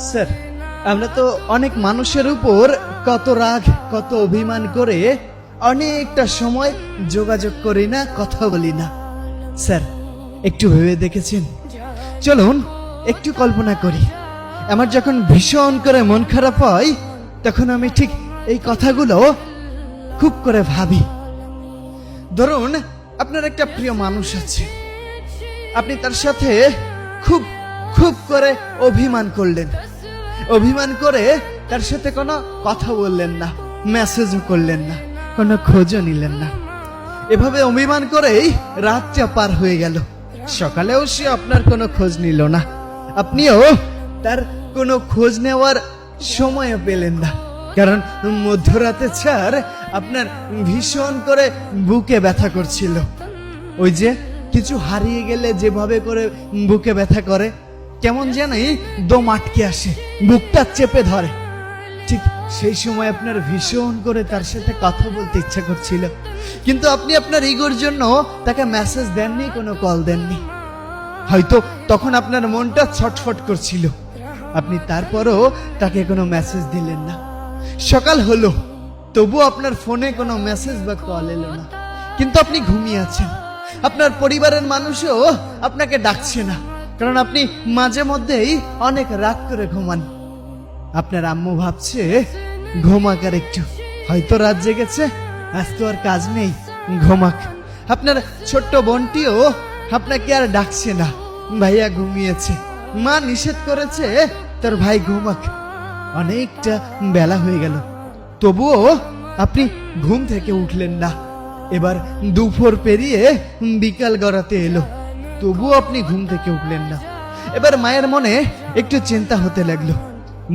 Sir, আমরা তো অনেক মানুষের উপর কত রাগ কত অভিমান করে অনেকটা সময় যোগাযোগ করি না, কথা বলি না। স্যার, একটু ভেবে দেখেছেন? চলুন একটু কল্পনা করি, আমার যখন ভীষণ করে মন খারাপ হয় তখন আমি ঠিক এই কথাগুলো খুব করে ভাবি। ধরুন আপনার একটা প্রিয় মানুষ আছে, আপনি তার সাথে খুব খুব করে অভিমান করলেন, অভিমান করে তার সাথে কোনো কথা বললেন না, মেসেজও করলেন না, কোনো খোঁজও নিলেন না। এভাবে অভিমান করেই রাতটা পার হয়ে গেল। সকালেও সে আপনার কোনো খোঁজ নিল না, আপনিও তার কোনো খোঁজ নেওয়ার সময়ও পেলেন না, কারণ মধ্যরাতে স্যার আপনার ভীষণ করে বুকে ব্যথা করছিল। ওই যে কিছু হারিয়ে গেলে যেভাবে করে বুকে ব্যথা করে, কেমন জানি দম আটকে আসে, বুকটা চেপে ধরে, ঠিক সেই সময় আপনার ভীষণ করে তার সাথে কথা বলতে ইচ্ছা করছিল, কিন্তু আপনি আপনার ইগোর জন্য তাকে মেসেজ দেননি, কোনো কল দেননি। হয়তো তখন আপনার মনটা ছটফট করছিল, আপনি তারপরও তাকে কোনো মেসেজ দিলেন না। সকাল হলো, তবু আপনার ফোনে কোনো মেসেজ বা কল এলো না, কিন্তু আপনি ঘুমিয়ে আছেন। আপনার পরিবারের মানুষও আপনাকে ডাকছে না, কারণ আপনি মাঝে মধ্যেই অনেক রাত করে ঘুমান। আপনার আম্মু ভাবছে ঘুমাক আর একটু, হয়তো রাত জেগেছে, আজ তো আর কাজ নেই, ঘুমাক। আপনার ছোট্ট বোনটিও আপনাকে আর ডাকছে না, ভাইয়া ঘুমিয়েছে, মা নিষেধ করেছে তোর ভাই ঘুমাক। অনেকটা বেলা হয়ে গেল, তবুও আপনি ঘুম থেকে উঠলেন না। এবার দুপুর পেরিয়ে বিকাল গড়াতে এলো, তবুও আপনি ঘুম থেকে উঠলেন না। এবার মায়ের মনে একটু চিন্তা হতে লাগলো।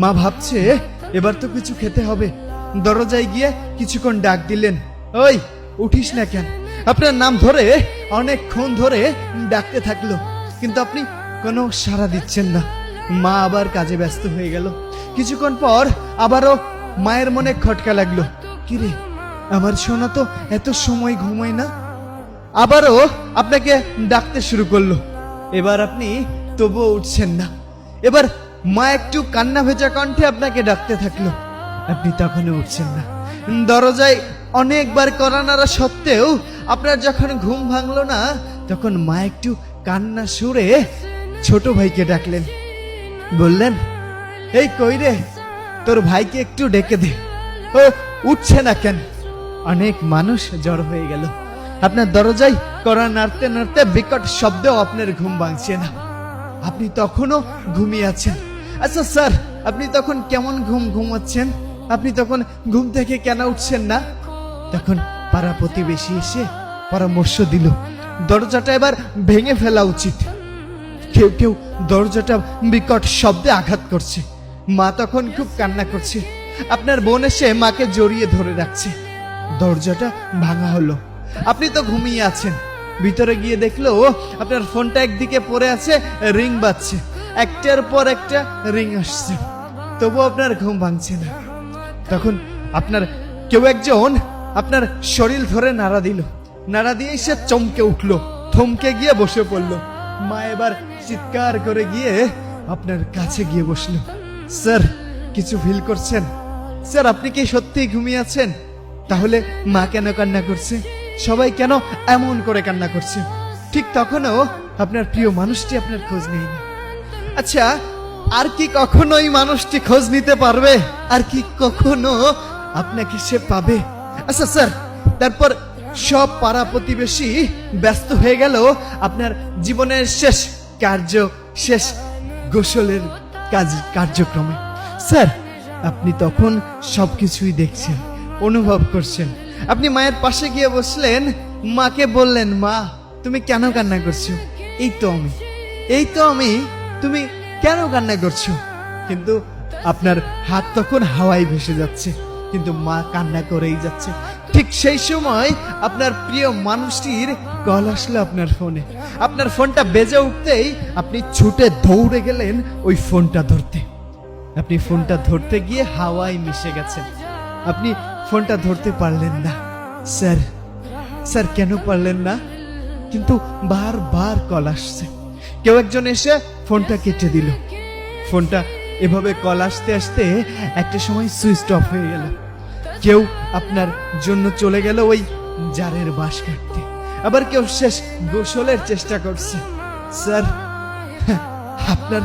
মা ভাবছে এবার তো কিছু খেতে হবে। দরজায় গিয়ে কিছুক্ষণ ডাক দিলেন, ওই উঠিস না কেন? আপনার নাম ধরে অনেকক্ষণ ধরে ডাকতে থাকলো, কিন্তু আপনি কোনো সাড়া দিচ্ছেন না। মা আবার কাজে ব্যস্ত হয়ে গেল। কিছুক্ষণ পর আবারও মায়ের মনে খটকা লাগলো, কিরে আমার সোনা তো এত সময় ঘুমায় না। আবারও আপনাকে ডাকতে শুরু করলো, এবার আপনি তবুও উঠছেন না। এবার মা একটু কান্না ভেজা কণ্ঠে আপনাকে ডাকতে থাকলো, আপনি তখনও উঠছেন না। দরজায় অনেকবার কড়া নাড়া সত্ত্বেও আপনার যখন ঘুম ভাঙলো না, তখন মা একটু কান্না সুরে ছোট ভাইকে ডাকলেন, বললেন, এই কই রে, তোর ভাইকে একটু ডেকে দে, ও উঠছে না কেন? অনেক মানুষ জড় হয়ে গেল। আপনার দরজায় কড়া নাড়তে নাড়তে বিকট শব্দেও আপনার ঘুম ভাঙছে না, আপনি তখনও ঘুমিয়ে আছেন। আচ্ছা স্যার, আপনি তখন কেমন ঘুমাচ্ছেন? আপনি তখন ঘুম থেকে কেন উঠছেন না? তখন পাড়া প্রতিবেশী এসে পরামর্শ দিল, দরজাটা এবার ভেঙে ফেলা উচিত। কেউ কেউ দরজাটা বিকট শব্দে আঘাত করছে। মা তখন খুব কান্না করছে, আপনার বোন এসে মাকে জড়িয়ে ধরে রাখছে। দরজাটা ভাঙা হলো, আপনি তো ঘুমিয়ে আছেন। ভিতরে গিয়ে দেখলো আপনার ফোনটা একদিকে পড়ে আছে, রিং বাজছে, একটার পর একটা রিং আসছে, তবু আপনার ঘুম ভাঙছে না। তখন আপনার কেউ একজন আপনার শরীর ধরে নাড়া দিল, নাড়া দিয়ে সে চমকে উঠলো, থমকে গিয়ে বসে পড়লো। মা এবার চিৎকার করে গিয়ে আপনার কাছে গিয়ে বসলো। স্যার, কিছু ফিল করছেন? স্যার, আপনি কি সত্যিই ঘুমিয়ে আছেন? তাহলে মা কেন কান্না করছে? সবাই কেন এমন করে কান্না করছে? ঠিক তখনও আপনার প্রিয় মানুষটি আপনার খোঁজ নেয়নি। আচ্ছা, আর কি কখনো এই মানুষটি খোঁজ নিতে পারবে? আর কি কখনো আপনাকে সে পাবে? আচ্ছা স্যার, তারপর সব পাড়া প্রতিবেশী ব্যস্ত হয়ে গেল আপনার জীবনের শেষ শেষ গোসলের কার্যক্রমে। স্যার, আপনি তখন সবকিছুই দেখছেন, অনুভব করছেন। আপনি মায়ের পাশে গিয়ে বসলেন, মাকে বললেন, মা তুমি কেন কান্না করছো? এই তো আমি, তুমি কেন কান্না করছো? কিন্তু আপনার হাত তখন হাওয়ায় ভেসে যাচ্ছে, কিন্তু মা কান্না করেই যাচ্ছে। ঠিক সেই সময় আপনার প্রিয় মানুষটির কল আসলো আপনার ফোনে। আপনার ফোনটা বেজে উঠতেই আপনি ছুটে দৌড়ে গেলেন ওই ফোনটা ধরতে। আপনি ফোনটা ধরতে গিয়ে হাওয়ায় মিশে গেছেন, আপনি ফোনটা ধরতে পারলেন না। স্যার কেন পারলেন না? কিন্তু বারবার কল আসছে। কেউ একজন এসে ফোনটা কেটে দিল। ফোনটা এভাবে কল আসতে আসতে একটা সময় সুইচ অফ হয়ে গেল। কেউ আপনার জন্য চলে গেল ওই জারের বাঁশ কাটতে, আবার কেউ শেষ গোসলের চেষ্টা করছে। স্যার, আপনার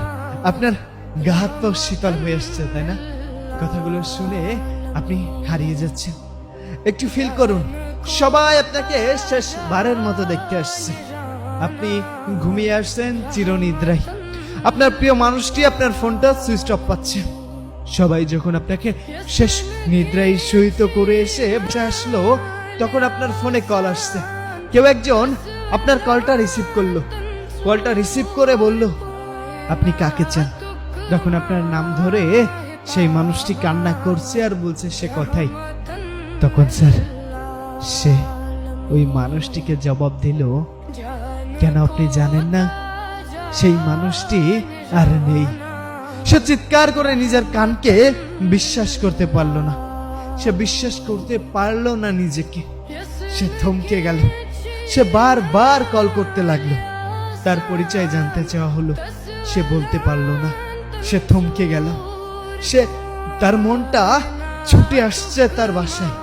আপনার গা হাত পাও শীতল হয়ে আসছে, তাই না? কথাগুলো শুনে আপনি হারিয়ে যাচ্ছেন। একটু ফিল করুন, সবাই আপনাকে শেষবারের মতো দেখতে আসছে। আপনি ঘুমিয়ে আসছেন চিরনিদ্রায়। আপনার প্রিয় মানুষটি আপনার ফোনটা সুইচ অফ পাচ্ছে। সবাই যখন আপনাকে শেষ নিদ্রায় সহিত করে এসে বসে আসলো, তখন আপনার ফোনে কল আসছে। কেউ একজন আপনার কলটা রিসিভ করলো। কলটা রিসিভ করে বলল, আপনি কাকে চান? যখন আপনার নাম ধরে সেই মানুষটি কান্না করছে আর বলছে সে কথাই, তখন স্যার সে ওই মানুষটিকে জবাব দিল, কেন আপনি জানেন না? সেই মানুষটি আর নেই। সে চিৎকার করে নিজের কানকে বিশ্বাস করতে পারল না। সে বিশ্বাস করতে পারল না নিজেকে। সে থমকে গেল। সে বারবার কল করতে লাগলো। তার পরিচয় জানতে চাওয়া হলো, সে বলতে পারল না। সে থমকে গেল। তার মনটা ছুটে আসছে তার বাসায়।